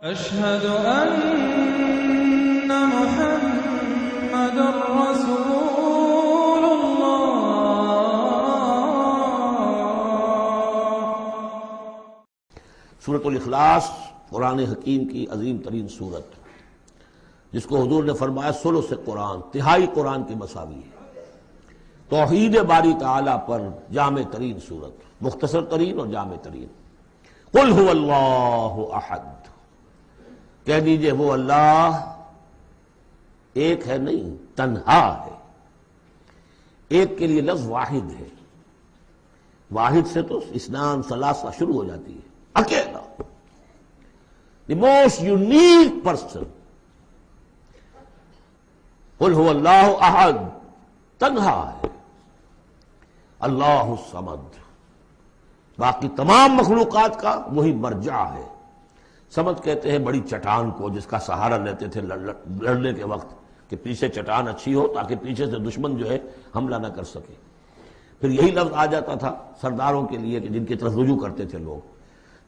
अशहदु अन्ना मुहम्मदुर रसूलुल्लाह। सूरतुल इखलास कुरान हकीम की अजीम तरीन सूरत, जिसको हुजूर ने फरमाया सुलुस कुरान, तिहाई कुरान की मसावी है। तौहीद बारी ताला पर जामे तरीन सूरत, मुख्तसर तरीन और जामे तरीन। कुल हुवल्लाहु अहद, कह दीजिए वो अल्लाह एक है नहीं, तन्हा है। एक के लिए लफ्ज वाहिद है, वाहिद से तो इस्नान सलासा शुरू हो जाती है, अकेला, द मोस्ट यूनिक पर्सन। कुल हुवल्लाहु अहद, तन्हा है। अल्लाहु समद, बाकी तमाम मखलूकात का वही मर्जा है। समद कहते हैं बड़ी चट्टान को, जिसका सहारा लेते थे लड़ने के वक्त, कि पीछे चट्टान अच्छी हो ताकि पीछे से दुश्मन जो है हमला ना कर सके। फिर यही लफ्ज आ जाता था सरदारों के लिए कि जिनकी तरफ रुजू करते थे लोग।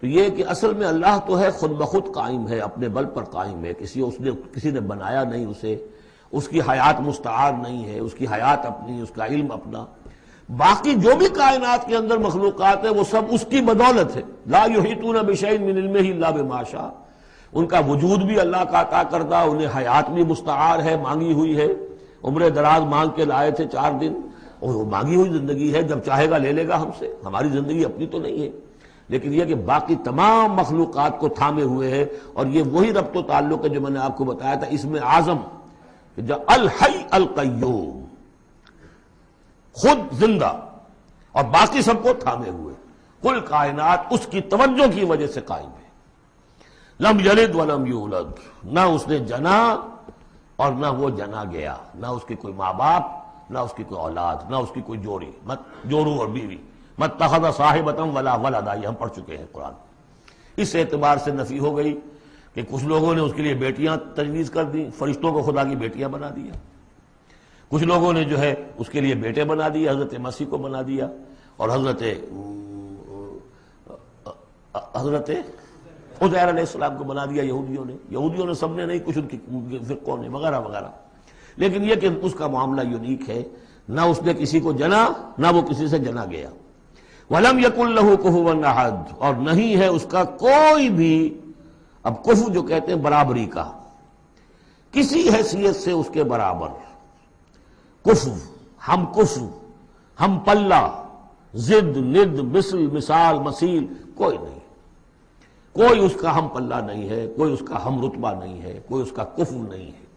तो ये कि असल में अल्लाह तो है, खुद ब खुद कायम है, अपने बल पर कायम है, किसी ने बनाया नहीं उसे, उसकी हयात मुस्तार नहीं है, उसकी हयात अपनी, उसका इल्म अपना। बाकी जो भी कायनात के अंदर मखलूकात है वो सब उसकी बदौलत है। ला युहीतूना बिशैइन मिन इल्मिही इल्ला बिमा शा, उनका वजूद भी अल्लाह का अता करदा, उन्हें हयात भी मुस्तार है, मांगी हुई है। उम्र दराज मांग के लाए थे 4 दिन, और वो मांगी हुई जिंदगी है, जब चाहेगा ले लेगा हमसे, हमारी जिंदगी अपनी तो नहीं है। लेकिन यह कि बाकी तमाम मखलूकात को थामे हुए है। और ये वही रब्तो ताल्लुक है जो मैंने आपको बताया था, इसमें आजम जो अल हई अल कय्यूम, खुद जिंदा और बाकी सबको थामे हुए। कुल कायनात उसकी तवज्जो की वजह से कायम है। लम यलिद वलम यूलद, ना उसने जना और ना वो जना गया, ना उसके कोई माँ बाप, ना उसकी कोई औलाद, ना उसकी कोई जोड़ी, मत जोरू और बीवी, मत तखज़ साहिबतम वला वलदा, ये हम पढ़ चुके हैं कुरान। इस एतबार से नफी हो गई कि कुछ लोगों ने उसके लिए बेटियां तजवीज़ कर दी, फरिश्तों को खुदा की बेटियां बना दिया। कुछ लोगों ने जो है उसके लिए बेटे बना दिए, हजरत मसीह को बना दिया, और हजरत उज़ैर अलैहिस्सलाम को बना दिया यहूदियों ने सबने नहीं, कुछ उनकी फिरकों ने, वगैरह वगैरह। लेकिन यह कि उसका मामला यूनिक है, ना उसने किसी को जना, ना वो किसी से जना गया। वलम यकुल लहू कुफुवन अहद, और नहीं है उसका कोई भी, अब कुफु जो कहते हैं बराबरी का, किसी हैसियत से उसके बराबर। कुफु, हम पल्ला, जिद, निद, मिसल, मिसाल, मसील, कोई नहीं। कोई उसका हम पल्ला नहीं है, कोई उसका हम रुतबा नहीं है, कोई उसका कुफु नहीं है।